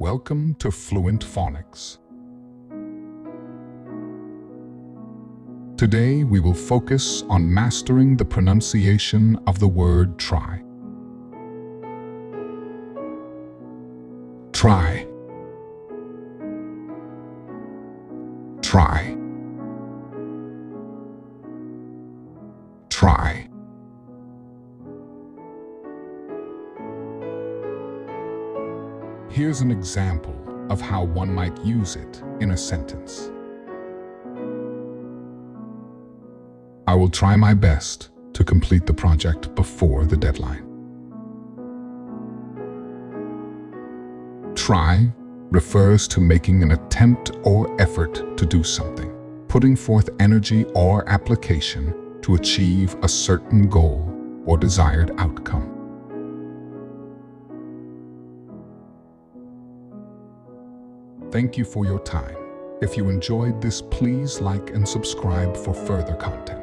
Welcome to Fluent Phonics. Today we will focus on mastering the pronunciation of the word try. Try. Try. Try. Here's an example of how one might use it in a sentence. I will try my best to complete the project before the deadline. Try refers to making an attempt or effort to do something, putting forth energy or application to achieve a certain goal or desired outcome. Thank you for your time. If you enjoyed this, please like and subscribe for further content.